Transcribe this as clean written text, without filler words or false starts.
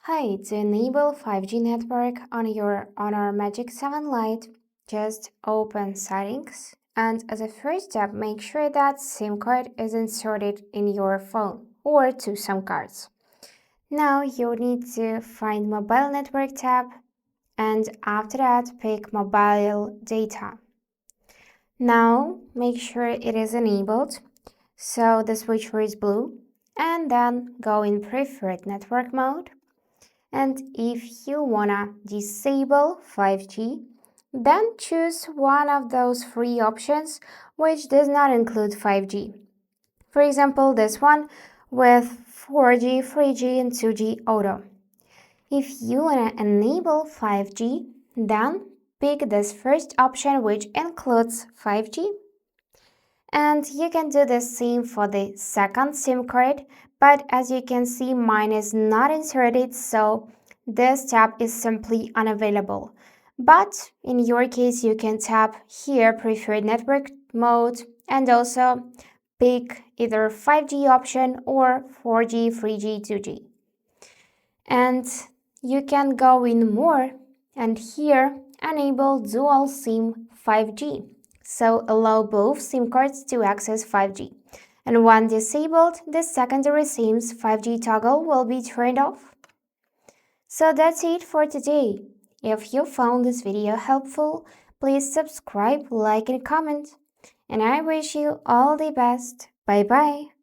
Hi, to enable 5G network on your Honor Magic 7 Lite, just open Settings, and as a first step, make sure that SIM card is inserted in your phone or to some cards. Now you need to find Mobile Network tab, and after that, pick Mobile Data. Now make sure it is enabled, so the switcher is blue, and then go in Preferred Network mode. And if you wanna disable 5G, then choose one of those three options which does not include 5G. For example, this one with 4G, 3G, and 2G auto. If you wanna enable 5G, then pick this first option which includes 5G. And you can do the same for the second SIM card, but as you can see, mine is not inserted, so this tab is simply unavailable. But in your case, you can tap here Preferred Network mode and also pick either 5G option or 4G, 3G, 2G. And you can go in more and here enable Dual SIM 5G. So allow both SIM cards to access 5G. And when disabled, the secondary SIM's 5G toggle will be turned off. So that's it for today. If you found this video helpful, please subscribe, like, and comment. And I wish you all the best. Bye bye.